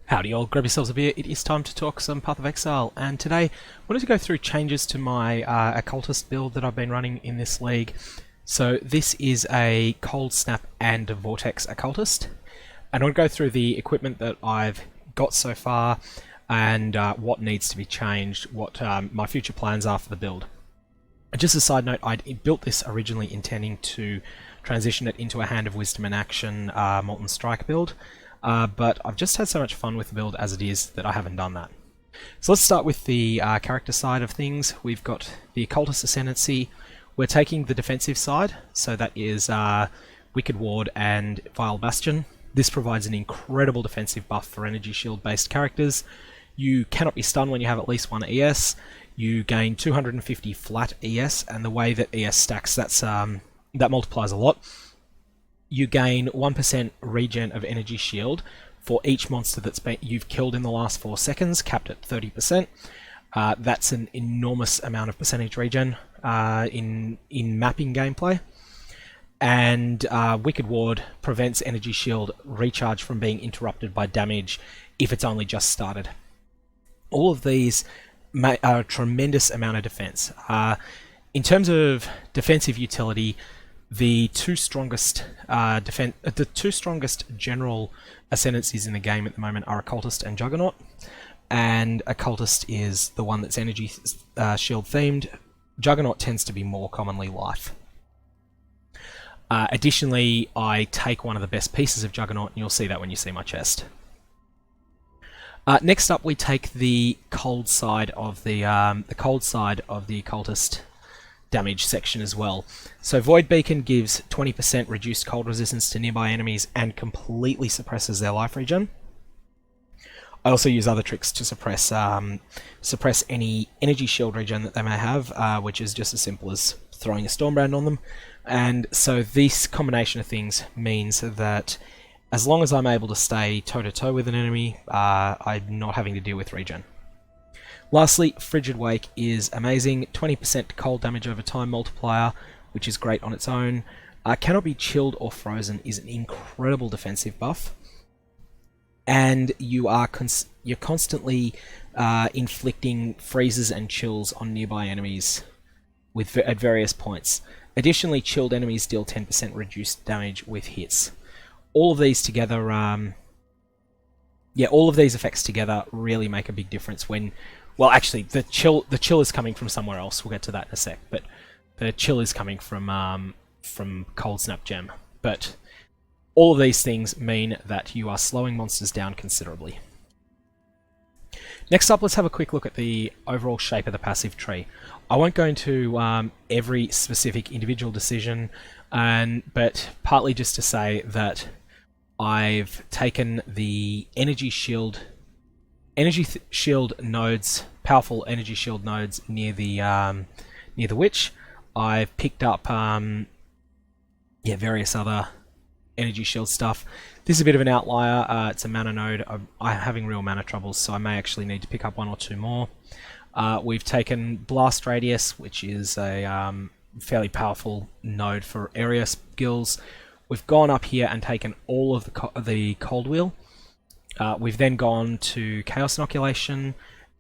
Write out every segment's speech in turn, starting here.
Howdy all, grab yourselves a beer, it is time to talk some Path of Exile, and today I wanted to go through changes to my Occultist build that I've been running in this league. So this is a Cold Snap and Vortex Occultist, and I'll go through the equipment that I've got so far, and what needs to be changed, what my future plans are for the build. And just a side note, I built this originally intending to transition it into a Hand of Wisdom and Action Molten Strike build. But I've just had so much fun with the build as it is that I haven't done that. So let's start with the character side of things. We've got the Occultist Ascendancy. We're taking the defensive side, so that is Wicked Ward and Vile Bastion. This provides an incredible defensive buff for energy shield based characters. You cannot be stunned when you have at least one ES. You gain 250 flat ES, and the way that ES stacks, that multiplies a lot. You gain 1% regen of energy shield for each monster you've killed in the last 4 seconds, capped at 30%. That's an enormous amount of percentage regen in mapping gameplay. And Wicked Ward prevents energy shield recharge from being interrupted by damage if it's only just started. All of these are a tremendous amount of defense. In terms of defensive utility, the two strongest general ascendancies in the game at the moment are Occultist and Juggernaut, and Occultist is the one that's energy shield themed. Juggernaut tends to be more commonly life. Additionally, I take one of the best pieces of Juggernaut, and you'll see that when you see my chest. Next up, we take the cold side of the Occultist damage section as well. So Void Beacon gives 20% reduced cold resistance to nearby enemies and completely suppresses their life regen. I also use other tricks to suppress any energy shield regen that they may have, which is just as simple as throwing a Stormbrand on them. And so this combination of things means that as long as I'm able to stay toe-to-toe with an enemy, I'm not having to deal with regen. Lastly, Frigid Wake is amazing, 20% cold damage over time multiplier, which is great on its own. Cannot be chilled or frozen is an incredible defensive buff, and you're constantly inflicting freezes and chills on nearby enemies at various points. Additionally, chilled enemies deal 10% reduced damage with hits. All of these together, all of these effects together really make a big difference when. Well, actually, the chill is coming from somewhere else. We'll get to that in a sec. But the chill is coming from Cold Snap Gem. But all of these things mean that you are slowing monsters down considerably. Next up, let's have a quick look at the overall shape of the passive tree. I won't go into every specific individual decision, but partly just to say that I've taken the energy shield nodes, powerful energy shield nodes near the witch. I've picked up various other energy shield stuff. This is a bit of an outlier. It's a mana node. I'm having real mana troubles, so I may actually need to pick up 1 or 2 more. We've taken Blast Radius, which is a fairly powerful node for area skills. We've gone up here and taken all of the Cold Wheel. We've then gone to Chaos Inoculation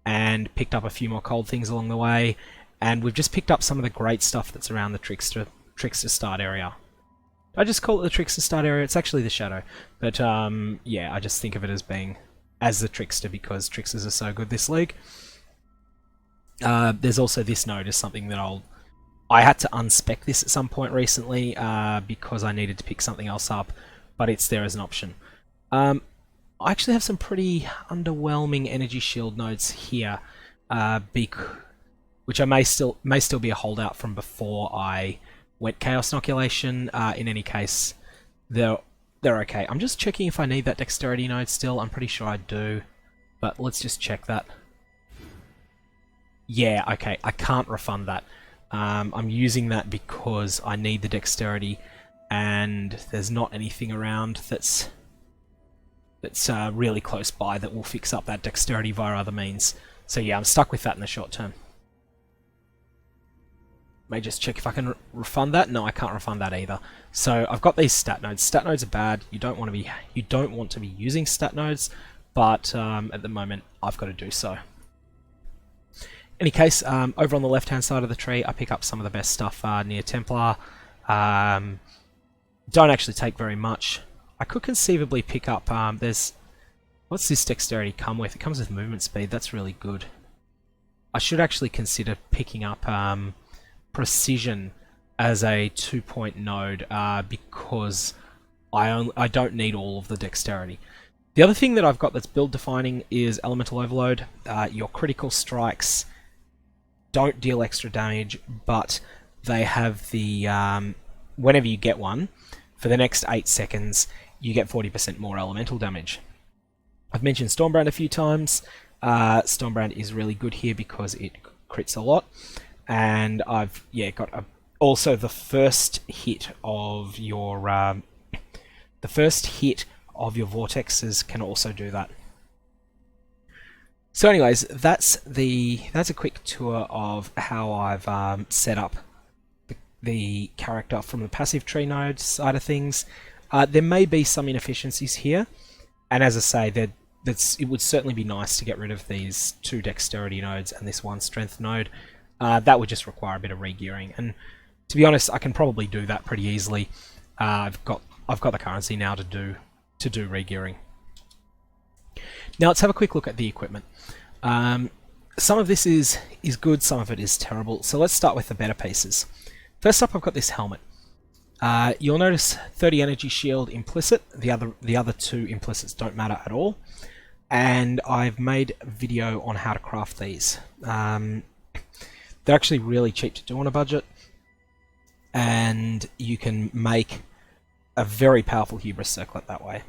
and picked up a few more cold things along the way, and we've just picked up some of the great stuff that's around the Trickster Start area. I just call it the Trickster Start area, it's actually the Shadow, but yeah, I just think of it as being as the Trickster because Tricksters are so good this league. There's also this node is something that I had to unspec this at some point recently because I needed to pick something else up, but it's there as an option. I actually have some pretty underwhelming energy shield nodes here, which I may still be a holdout from before I went Chaos Inoculation. In any case, they're okay. I'm just checking if I need that Dexterity node still. I'm pretty sure I do, but let's just check that. Yeah, okay, I can't refund that. I'm using that because I need the Dexterity, and there's not anything around that's really close by that will fix up that Dexterity via other means. So yeah, I'm stuck with that in the short term. May just check if I can refund that. No, I can't refund that either. So I've got these stat nodes. Stat nodes are bad. You don't want to be using stat nodes, but at the moment I've got to do so. Any case, over on the left-hand side of the tree, I pick up some of the best stuff near Templar. Don't actually take very much. I could conceivably pick up, what's this dexterity come with? It comes with movement speed, that's really good. I should actually consider picking up Precision as a 2-point node because I don't need all of the dexterity. The other thing that I've got that's build defining is Elemental Overload. Your critical strikes don't deal extra damage, but they have the, whenever you get one, for the next 8 seconds, you get 40% more elemental damage. I've mentioned Stormbrand a few times. Stormbrand is really good here because it crits a lot, and I've got also the first hit of your vortexes can also do that. So anyways, that's a quick tour of how I've set up the character from the passive tree node side of things. There may be some inefficiencies here, and as I say, it would certainly be nice to get rid of these 2 dexterity nodes and this 1 strength node. That would just require a bit of regearing, and to be honest, I can probably do that pretty easily. I've got the currency now to do regearing. Now let's have a quick look at the equipment. Some of this is good, some of it is terrible. So let's start with the better pieces. First up, I've got this helmet. You'll notice 30 energy shield implicit. The other 2 implicits don't matter at all. And I've made a video on how to craft these. They're actually really cheap to do on a budget, and you can make a very powerful hubris circlet that way.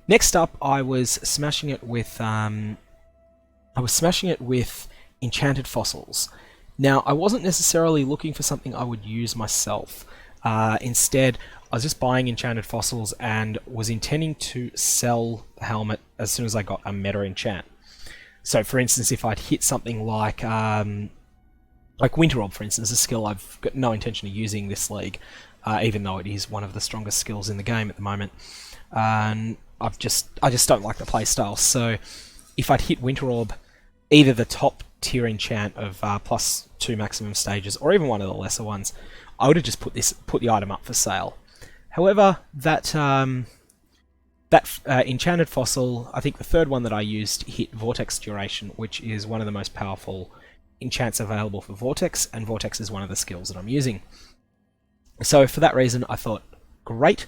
Next up, I was smashing it with enchanted fossils. Now, I wasn't necessarily looking for something I would use myself. Instead, I was just buying enchanted fossils and was intending to sell the helmet as soon as I got a meta enchant. So, for instance, if I'd hit something like Winter Orb, for instance, a skill I've got no intention of using this league, even though it is one of the strongest skills in the game at the moment. I just don't like the playstyle. So, if I'd hit Winter Orb, either the top tier enchant of +2 maximum stages, or even one of the lesser ones, I would have just put the item up for sale. However, that enchanted fossil, I think the third one that I used, hit Vortex duration, which is one of the most powerful enchants available for Vortex, and Vortex is one of the skills that I'm using. So for that reason, I thought, great,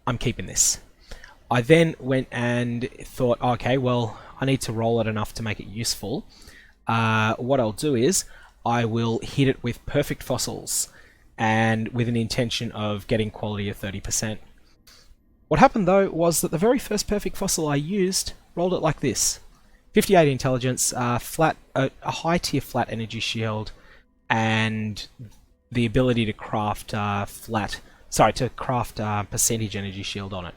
I'm keeping this. I then went and thought, okay, well, I need to roll it enough to make it useful. What I'll do is, I will hit it with perfect fossils, and with an intention of getting quality of 30%. What happened though was that the very first perfect fossil I used rolled it like this. 58 intelligence, a high tier flat energy shield, and the ability to craft percentage energy shield on it.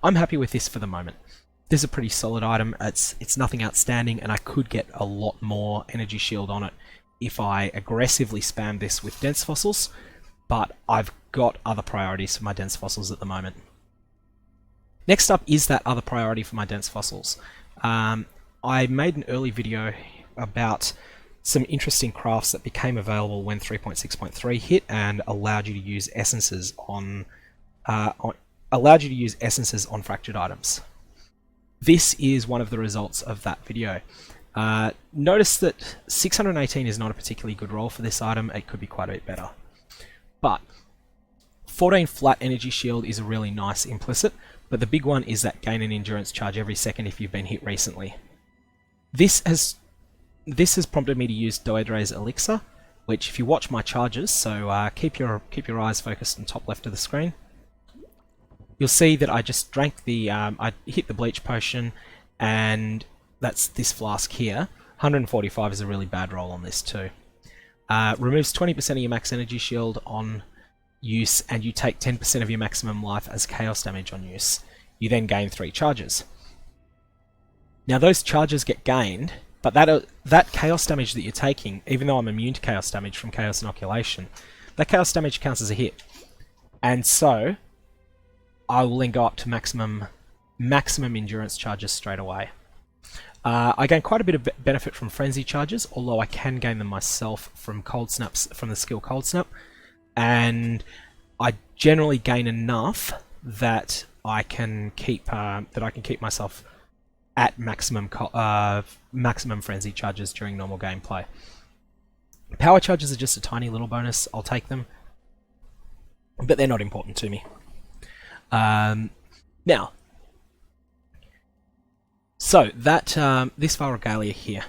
I'm happy with this for the moment. This is a pretty solid item. It's nothing outstanding, and I could get a lot more energy shield on it if I aggressively spam this with dense fossils, but I've got other priorities for my dense fossils at the moment. Next up is that other priority for my dense fossils. I made an early video about some interesting crafts that became available when 3.6.3 hit and allowed you to use essences on fractured items. This is one of the results of that video. Notice that 618 is not a particularly good roll for this item. It could be quite a bit better. But 14 flat energy shield is a really nice implicit, but the big one is that gain an endurance charge every second if you've been hit recently. This has prompted me to use Doedre's Elixir, which, if you watch my charges, so keep your eyes focused on top left of the screen, you'll see that I just drank I hit the bleach potion, and that's this flask here. 145 is a really bad roll on this too. Removes 20% of your max energy shield on use, and you take 10% of your maximum life as chaos damage on use. You then gain 3 charges. Now those charges get gained, but that chaos damage that you're taking, even though I'm immune to chaos damage from chaos inoculation, that chaos damage counts as a hit. And so I will then go up to maximum endurance charges straight away. I gain quite a bit of benefit from frenzy charges, although I can gain them myself from cold snaps, from the skill cold snap, and I generally gain enough that I can keep myself at maximum frenzy charges during normal gameplay. Power charges are just a tiny little bonus. I'll take them, but they're not important to me. Now, so that this file regalia here,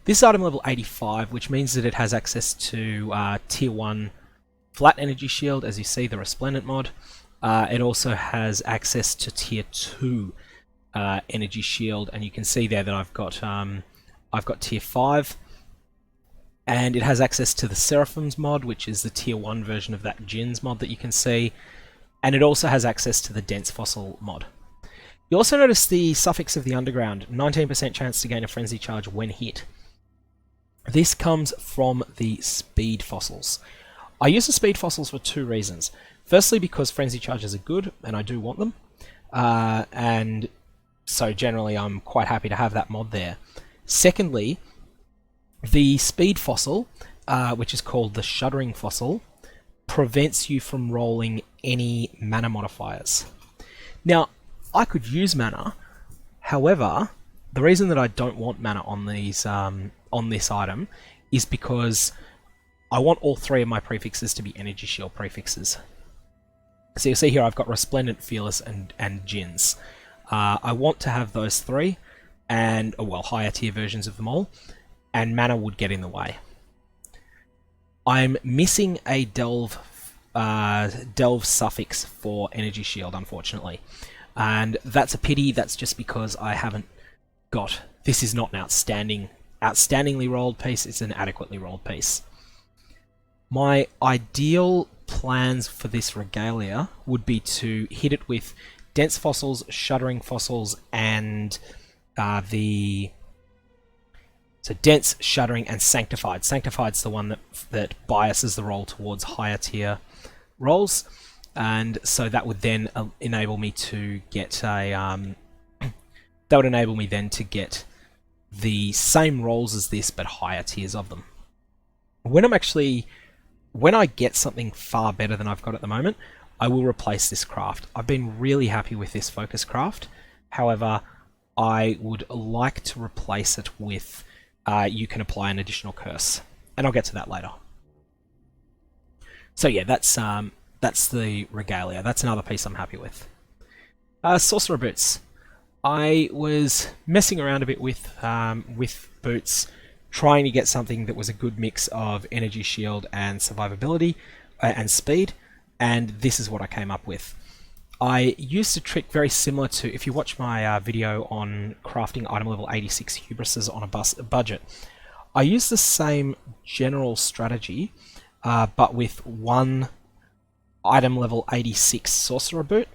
this item level 85, which means that it has access to tier 1 flat energy shield, as you see, the resplendent mod. It also has access to tier 2 energy shield, and you can see there that I've got tier 5, and it has access to the seraphims mod, which is the tier 1 version of that Jinns mod that you can see, and it also has access to the dense fossil mod. You also notice the suffix of the underground, 19% chance to gain a frenzy charge when hit. This comes from the speed fossils. I use the speed fossils for 2 reasons. Firstly, because frenzy charges are good, and I do want them, and so generally I'm quite happy to have that mod there. Secondly, the speed fossil, which is called the shuddering fossil, prevents you from rolling any mana modifiers. Now, I could use mana, however, the reason that I don't want mana on these on this item is because I want all 3 of my prefixes to be energy shield prefixes. So you'll see here I've got Resplendent, Fearless, and Jinns. I want to have those 3, and well, higher tier versions of them all, and mana would get in the way. I'm missing a delve suffix for energy shield, unfortunately. And that's a pity. That's just because I haven't got... This is not an outstandingly rolled piece, it's an adequately rolled piece. My ideal plans for this regalia would be to hit it with dense fossils, shuddering fossils, and so dense, shuddering, and sanctified. Sanctified's the one that biases the roll towards higher tier rolls. And so that would then enable me to get that would enable me then to get the same rolls as this, but higher tiers of them. When I get something far better than I've got at the moment, I will replace this craft. I've been really happy with this focus craft. However, I would like to replace it with you can apply an additional curse, and I'll get to that later. So yeah, that's the regalia. That's another piece I'm happy with. Sorcerer boots. I was messing around a bit with boots, trying to get something that was a good mix of energy shield and survivability and speed, and this is what I came up with. I used a trick very similar to, if you watch my video on crafting item level 86 Hubrises on a budget, I used the same general strategy, but with one item level 86 sorcerer boot.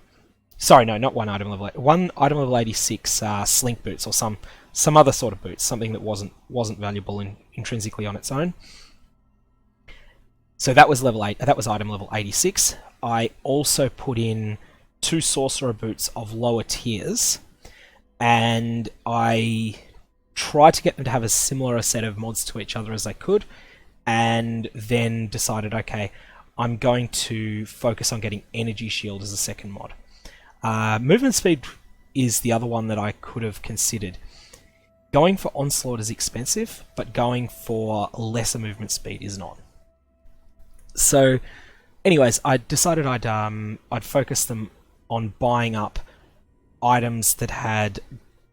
Sorry, no, not one item level 86 slink boots, or some other sort of boots, something that wasn't valuable intrinsically on its own. So that was item level 86. I also put in 2 sorcerer boots of lower tiers, and I tried to get them to have as similar a set of mods to each other as I could, and then decided, okay, I'm going to focus on getting energy shield as a second mod. Movement speed is the other one that I could have considered. Going for Onslaught is expensive, but going for lesser movement speed is not. So, anyways, I decided I'd focus them on buying up items that had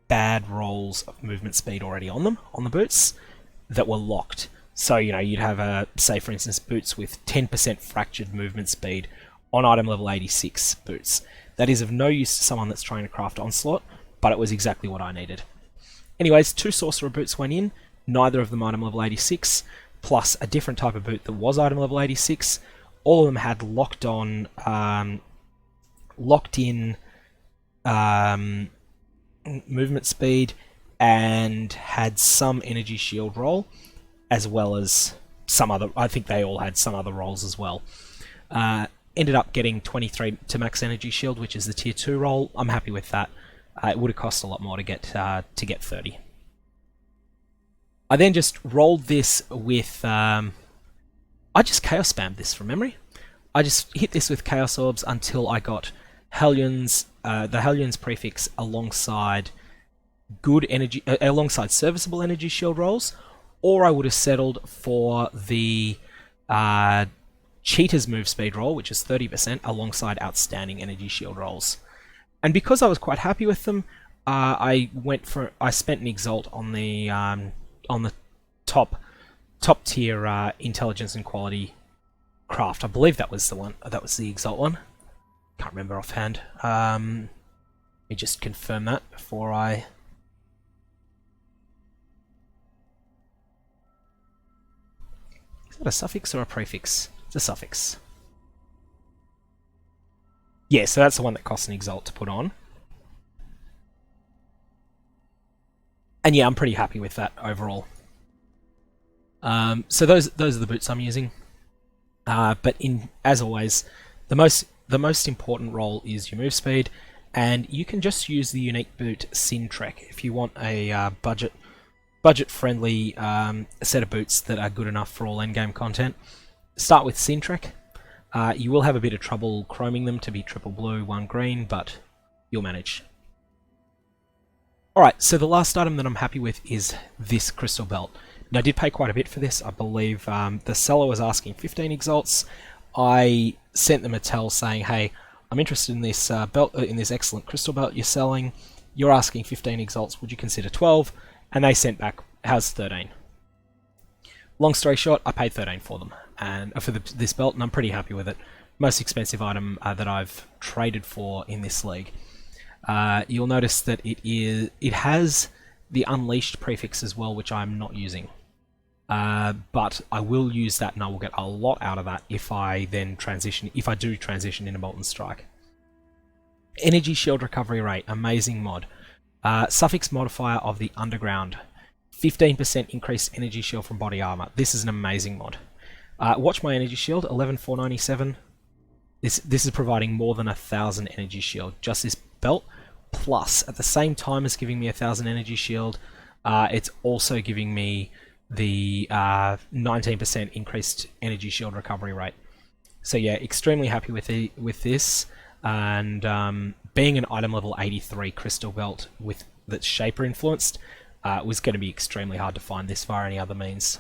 bad rolls of movement speed already on them, on the boots, that were locked. So, you know, you'd have, say for instance, boots with 10% fractured movement speed on item level 86 boots. That is of no use to someone that's trying to craft Onslaught, but it was exactly what I needed. Anyways, 2 sorcerer boots went in, neither of them item level 86, plus a different type of boot that was item level 86. All of them had locked-in movement speed, and had some energy shield roll, as well as some other... I think they all had some other rolls as well. Ended up getting 23 to max energy shield, which is the tier 2 roll. I'm happy with that. It would have cost a lot more to get 30. I then just rolled this with... I just Chaos Spammed this from memory. I just hit this with Chaos Orbs until I got Hellions, the Hellions prefix alongside good energy, alongside serviceable energy shield rolls, or I would have settled for the Cheater's move speed roll, which is 30%, alongside outstanding energy shield rolls. And because I was quite happy with them, I spent an Exalt on the top tier intelligence and quality craft. I believe that was the one. That was the Exalt one. Can't remember offhand. Let me just confirm that before I... Is that a suffix or a prefix? It's a suffix. Yeah, so that's the one that costs an Exalt to put on. And yeah, I'm pretty happy with that overall. So those are the boots I'm using. But as always, the most important role is your move speed, and you can just use the unique boot Sintrek if you want a budget-friendly set of boots that are good enough for all endgame content. Start with Sintrek. You will have a bit of trouble chroming them to be triple blue, 1 green, but you'll manage. Alright, so the last item that I'm happy with is this crystal belt. Now, I did pay quite a bit for this. I believe the seller was asking 15 Exalts. I sent them a tell saying, hey, I'm interested in this belt, in this excellent crystal belt you're selling. You're asking 15 Exalts. Would you consider 12? And they sent back, how's 13? Long story short, I paid 13 for them, and for this belt, and I'm pretty happy with it. Most expensive item that I've traded for in this league. You'll notice that it has the Unleashed prefix as well, which I'm not using. But I will use that, and I will get a lot out of that if I do transition into Molten Strike. Energy Shield Recovery Rate, amazing mod. Suffix modifier of the Underground, 15% increased energy shield from body armor. This is an amazing mod. Watch my energy shield, 11,497. This is providing more than 1,000 energy shield. Just this belt, plus at the same time as giving me 1,000 energy shield, it's also giving me the 19% increased energy shield recovery rate. So yeah, extremely happy with this, and being an item level 83 crystal belt that's Shaper influenced was going to be extremely hard to find this via any other means.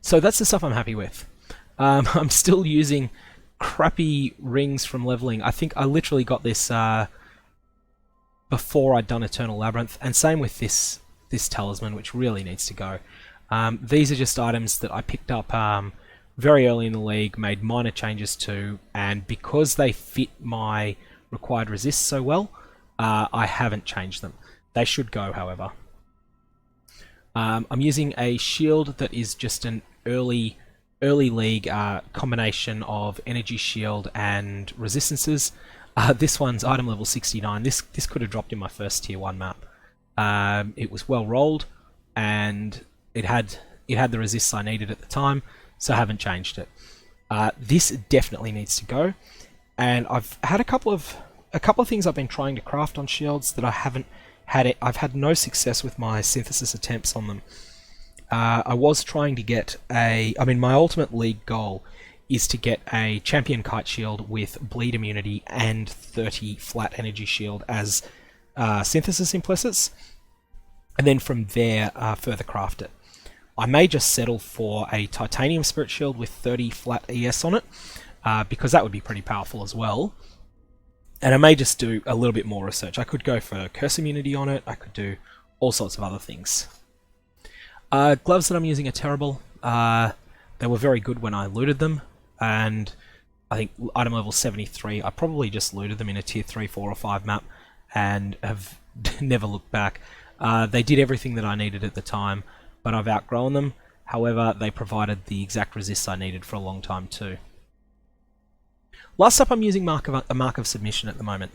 So that's the stuff I'm happy with. I'm still using crappy rings from leveling. I think I literally got this before I'd done Eternal Labyrinth, and same with this talisman, which really needs to go. These are just items that I picked up very early in the league, made minor changes to, and because they fit my required resist so well, I haven't changed them. They should go, however. I'm using a shield that is just an early league combination of energy shield and resistances. This one's item level 69. This could have dropped in my first tier 1 map. It was well rolled, and it had the resists I needed at the time, so I haven't changed it. This definitely needs to go, and I've had a couple of things I've been trying to craft on shields that I haven't had it. I've had no success with my synthesis attempts on them. I was trying to get my ultimate league goal is to get a champion kite shield with bleed immunity and 30 flat energy shield as synthesis implicits, and then from there further craft it. I may just settle for a titanium spirit shield with 30 flat ES on it, because that would be pretty powerful as well. And I may just do a little bit more research. I could go for curse immunity on it, I could do all sorts of other things. Gloves that I'm using are terrible. They were very good when I looted them, and I think item level 73, I probably just looted them in a tier 3, 4 or 5 map and have never looked back. They did everything that I needed at the time, but I've outgrown them. However, they provided the exact resists I needed for a long time too. Last up, I'm using a mark of submission at the moment.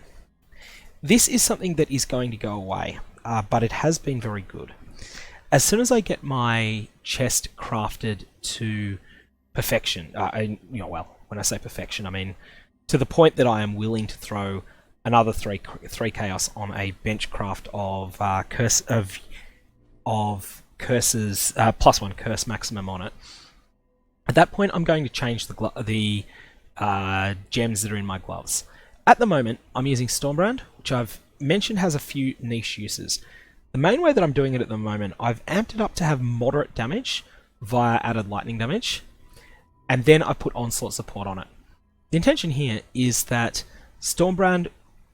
This is something that is going to go away, but it has been very good. As soon as I get my chest crafted to perfection, well, when I say perfection, I mean to the point that I am willing to throw another three chaos on a bench craft of curses, +1 curse maximum on it. At that point, I'm going to change the gems that are in my gloves. At the moment, I'm using Stormbrand, which I've mentioned has a few niche uses. The main way that I'm doing it at the moment, I've amped it up to have moderate damage via added lightning damage, and then I put Onslaught support on it. The intention here is that Stormbrand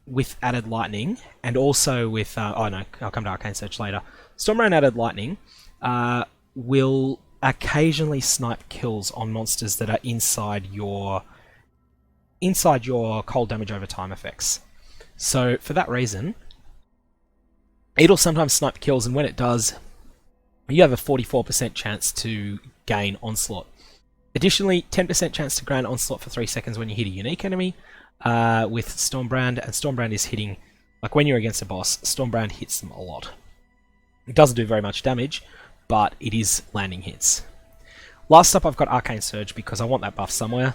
with added lightning, and also with, oh no, I'll come to Arcane Surge later. Stormbrand added lightning will occasionally snipe kills on monsters that are inside your cold damage over time effects. So for that reason, it'll sometimes snipe kills, and when it does, you have a 44% chance to gain Onslaught. Additionally, 10% chance to gain Onslaught for 3 seconds when you hit a unique enemy with Stormbrand, and Stormbrand is hitting, like when you're against a boss, Stormbrand hits them a lot. It doesn't do very much damage, but it is landing hits. Last up, I've got Arcane Surge because I want that buff somewhere,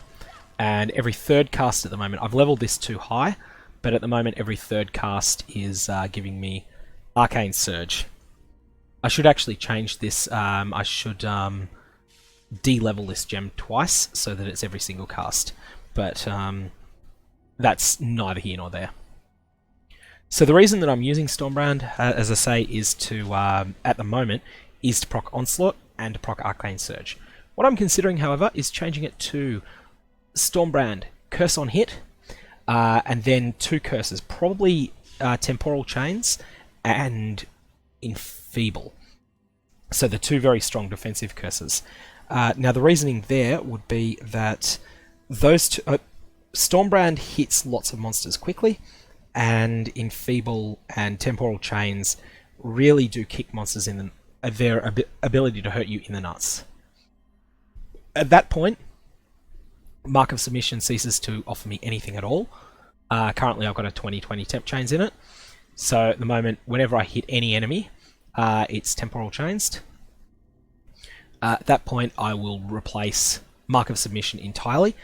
and every third cast at the moment, I've leveled this too high, but at the moment every third cast is giving me Arcane Surge. I should actually change this. I should de-level this gem twice so that it's every single cast, but that's neither here nor there. So the reason that I'm using Stormbrand, as I say, is to, at the moment, is to proc Onslaught and to proc Arcane Surge. What I'm considering, however, is changing it to Stormbrand, Curse on hit, and then 2 curses, probably Temporal Chains and Enfeeble. So the 2 very strong defensive curses. Now the reasoning there would be that those two, Stormbrand hits lots of monsters quickly, and Enfeeble and Temporal Chains really do kick monsters in their ability to hurt you in the nuts. At that point, Mark of Submission ceases to offer me anything at all. Currently I've got a 20/20 Temp Chains in it, so at the moment, whenever I hit any enemy, it's Temporal Chains. At that point, I will replace Mark of Submission entirely,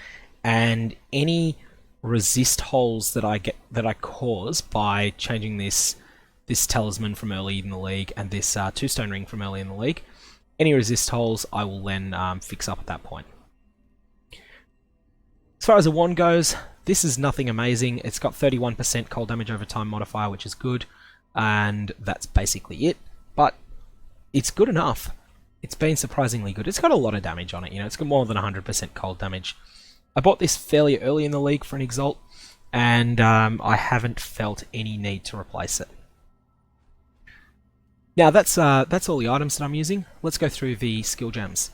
and any resist holes that I cause by changing this talisman from early in the league and this 2-stone ring from early in the league, any resist holes I will then fix up at that point. As far as a wand goes, this is nothing amazing. It's got 31% cold damage over time modifier, which is good, and that's basically it, but it's good enough. It's been surprisingly good. It's got a lot of damage on it, you know, it's got more than 100% cold damage. I bought this fairly early in the league for an Exalt, and I haven't felt any need to replace it. Now that's all the items that I'm using. Let's go through the skill gems.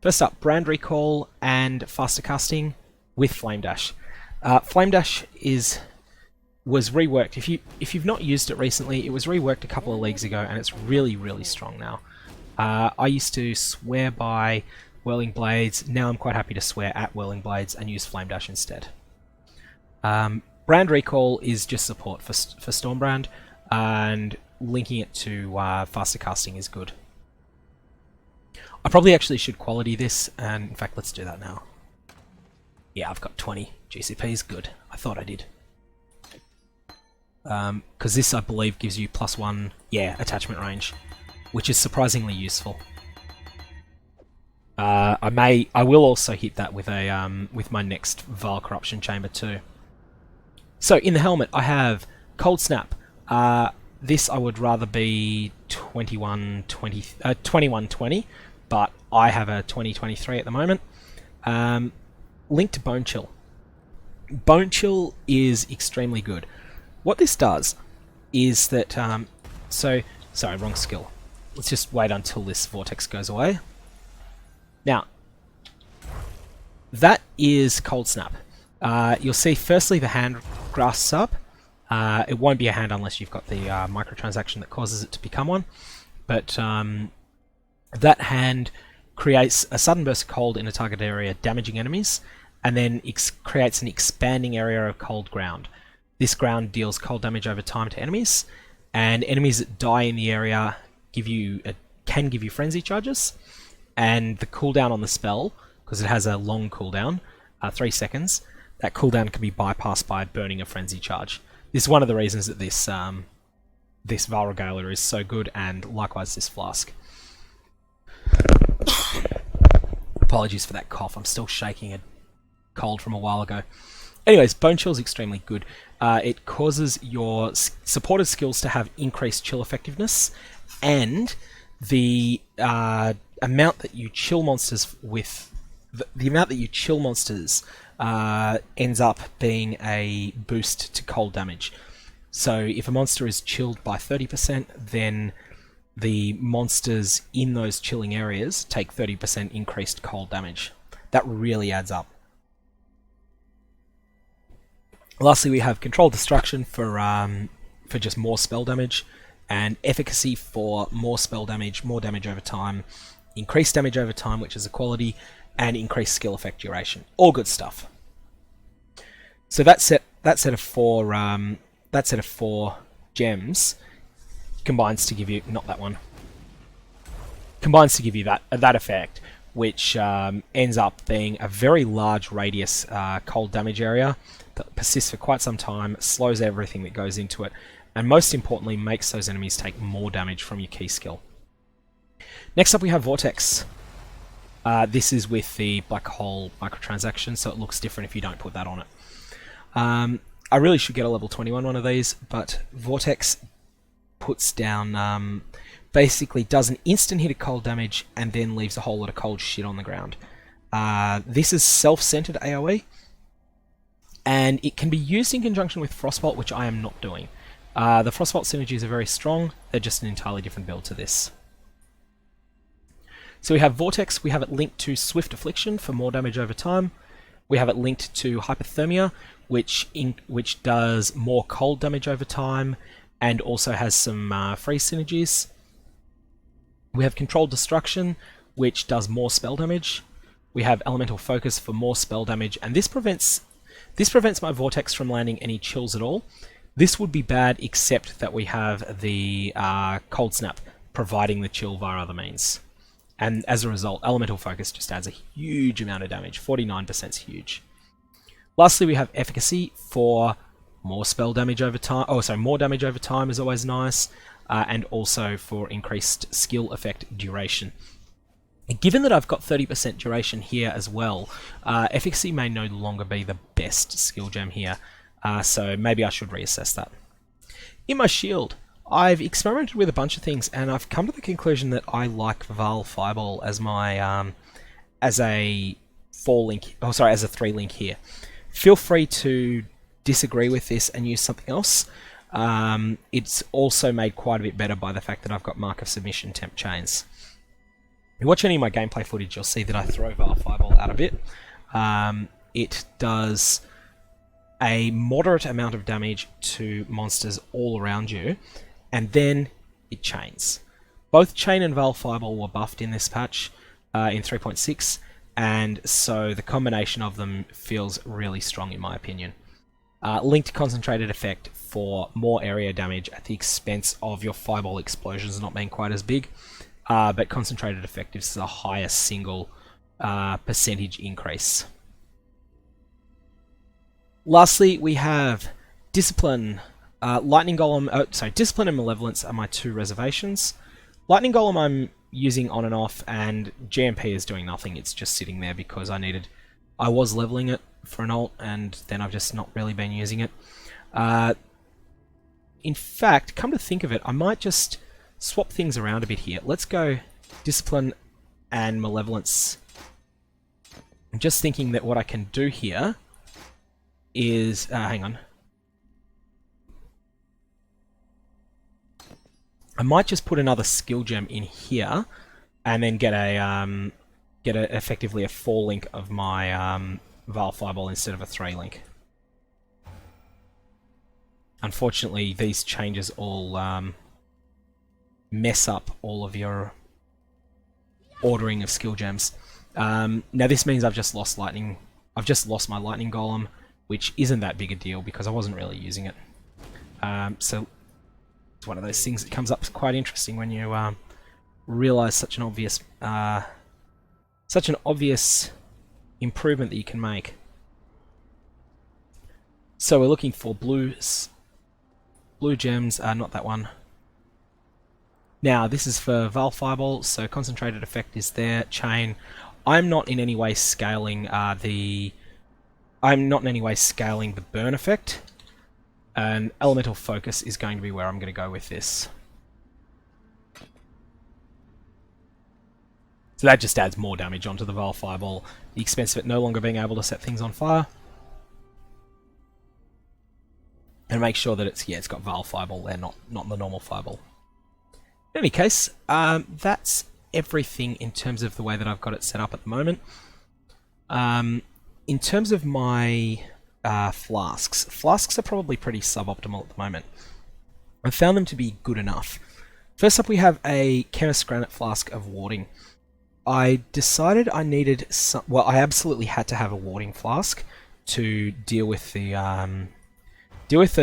First up, Brand Recall and Faster Casting with Flame Dash. Flame Dash was reworked. If you've not used it recently, it was reworked a couple of leagues ago, and it's really, really strong now. I used to swear by Whirling Blades. Now I'm quite happy to swear at Whirling Blades and use Flame Dash instead. Brand Recall is just support for Stormbrand, and linking it to Faster Casting is good. I probably actually should quality this, and in fact let's do that now. Yeah, I've got 20 GCPs, good. I thought I did. Because this, I believe, gives you +1, yeah, attachment range, which is surprisingly useful. I will also hit that with a with my next Vile Corruption Chamber too. So in the helmet, I have Cold Snap. This I would rather be 21/20, but I have a 20/23 at the moment. Linked to Bonechill. Bonechill is extremely good. What this does is that sorry, wrong skill. Let's just wait until this Vortex goes away. Now, that is Cold Snap. You'll see firstly the hand grasps up. It won't be a hand unless you've got the microtransaction that causes it to become one. But that hand creates a sudden burst of cold in a target area, damaging enemies, and then creates an expanding area of cold ground. This ground deals cold damage over time to enemies, and enemies that die in the area can give you frenzy charges, and the cooldown on the spell, because it has a long cooldown, 3 seconds, that cooldown can be bypassed by burning a frenzy charge. This is one of the reasons that this Val Regaler is so good, and likewise this Flask. Apologies for that cough, I'm still shaking a cold from a while ago. Anyways, Bonechill is extremely good. It causes your supported skills to have increased chill effectiveness, and the amount that you chill monsters with, the amount that you chill monsters ends up being a boost to cold damage. So if a monster is chilled by 30%, then the monsters in those chilling areas take 30% increased cold damage. That really adds up. Lastly, we have Controlled Destruction for just more spell damage, and Efficacy for more spell damage, more damage over time, increased damage over time, which is a quality, and increased skill effect duration. All good stuff. So that set of four gems combines to give you combines to give you that effect, which ends up being a very large radius cold damage area that persists for quite some time, slows everything that goes into it, and most importantly makes those enemies take more damage from your key skill. Next up we have Vortex. This is with the black hole microtransaction, so it looks different if you don't put that on it. I really should get a level 21 one of these, but Vortex puts down, basically does an instant hit of cold damage and then leaves a whole lot of cold shit on the ground. This is self-centered AoE, and it can be used in conjunction with Frostbolt, which I am not doing. The Frostbolt synergies are very strong, they're just an entirely different build to this. So we have Vortex, we have it linked to Swift Affliction for more damage over time. We have it linked to Hypothermia, which does more cold damage over time, and also has some freeze synergies. We have Controlled Destruction, which does more spell damage. We have Elemental Focus for more spell damage, and this prevents my Vortex from landing any chills at all. This would be bad, except that we have the Cold Snap providing the chill via other means. And as a result, Elemental Focus just adds a huge amount of damage. 49% is huge. Lastly, we have Efficacy for more spell damage over time. Oh, sorry, more damage over time is always nice, and also for increased skill effect duration. Given that I've got 30% duration here as well, Efficacy may no longer be the best skill gem here, so maybe I should reassess that. In my shield, I've experimented with a bunch of things, and I've come to the conclusion that I like Val Fireball as my as a 4-link, oh sorry, as a 3-link here. Feel free to disagree with this and use something else. It's also made quite a bit better by the fact that I've got Mark of Submission Temp Chains. If you watch any of my gameplay footage, you'll see that I throw Val Fireball out a bit. It does a moderate amount of damage to monsters all around you, and then it chains. Both Chain and Val Fireball were buffed in this patch in 3.6, and so the combination of them feels really strong in my opinion. Linked Concentrated Effect for more area damage at the expense of your Fireball explosions not being quite as big, but Concentrated Effect is the highest single percentage increase. Lastly, we have Discipline. Lightning Golem, Discipline and Malevolence are my two reservations. Lightning Golem I'm using on and off, and GMP is doing nothing. It's just sitting there because I was leveling it for an ult, and then I've just not really been using it. In fact, come to think of it, I might just swap things around a bit here. Let's go Discipline and Malevolence. I'm just thinking that what I can do here is... hang on. I might just put another skill gem in here, and then get effectively a 4-link of my Val Fireball instead of a 3-link. Unfortunately, these changes all mess up all of your ordering of skill gems. Now this means I've just lost my Lightning Golem, which isn't that big a deal because I wasn't really using it. So it's one of those things that comes up quite interesting when you realize such an obvious improvement that you can make. So we're looking for blue blue gems, not that one. Now, this is for Val Fireball, so concentrated effect is there. Chain. I'm not in any way scaling the burn effect, and elemental focus is going to be where I'm going to go with this. So that just adds more damage onto the Val Fireball, the expense of it no longer being able to set things on fire. And make sure that it's got Val Fireball there, not the normal Fireball. In any case, that's everything in terms of the way that I've got it set up at the moment. In terms of my flasks are probably pretty suboptimal at the moment. I found them to be good enough. First up, we have a Chemist Granite Flask of Warding. I decided I needed some. Well, I absolutely had to have a warding flask to deal with the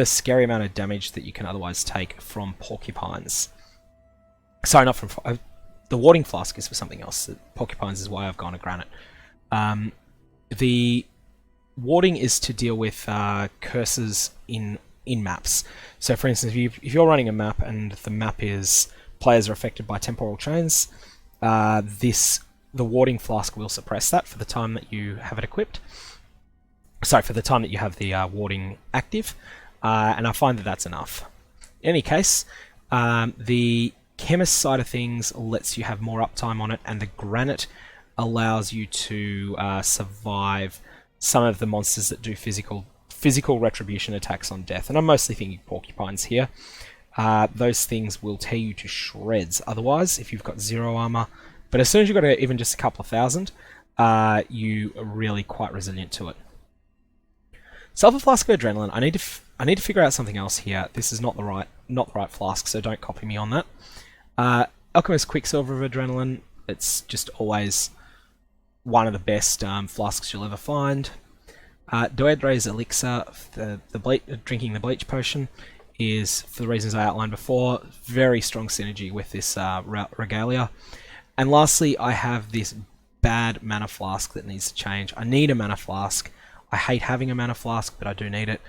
scary amount of damage that you can otherwise take from porcupines. Sorry, not from the warding flask is for something else. The porcupines is why I've gone to granite. The warding is to deal with curses in maps. So, for instance, if you're running a map and the map is players are affected by temporal chains. The warding flask will suppress that for the time that you have it equipped. Sorry, for the time that you have the warding active, and I find that that's enough. In any case, the chemist side of things lets you have more uptime on it, and the granite allows you to survive some of the monsters that do physical retribution attacks on death, and I'm mostly thinking porcupines here. Those things will tear you to shreds otherwise if you've got 0 armor, but as soon as you've got even just a couple of thousand, you are really quite resilient to it. Sulfur Flask of Adrenaline, I need to figure out something else here. This is not the right flask, so don't copy me on that. Alchemist Quicksilver of Adrenaline, it's just always one of the best flasks you'll ever find. Doedre's Elixir, drinking the bleach potion, is, for the reasons I outlined before, very strong synergy with this regalia. And lastly, I have this bad mana flask that needs to change. I need a mana flask. I hate having a mana flask, but I do need it.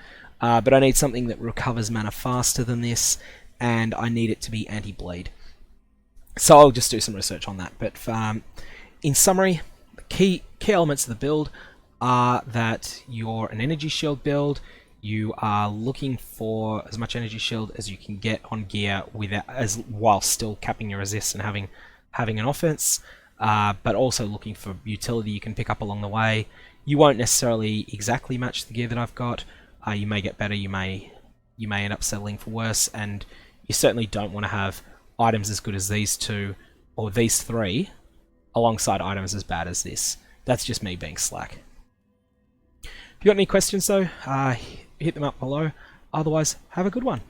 But I need something that recovers mana faster than this, and I need it to be anti-bleed. So I'll just do some research on that. But in summary, the key elements of the build are that you're an energy shield build. You are looking for as much energy shield as you can get on gear while still capping your resist and having an offense, but also looking for utility you can pick up along the way. You won't necessarily exactly match the gear that I've got. You may get better, you may end up settling for worse, and you certainly don't want to have items as good as these two, or these three, alongside items as bad as this. That's just me being slack. If you got any questions though, hit them up below. Otherwise, have a good one.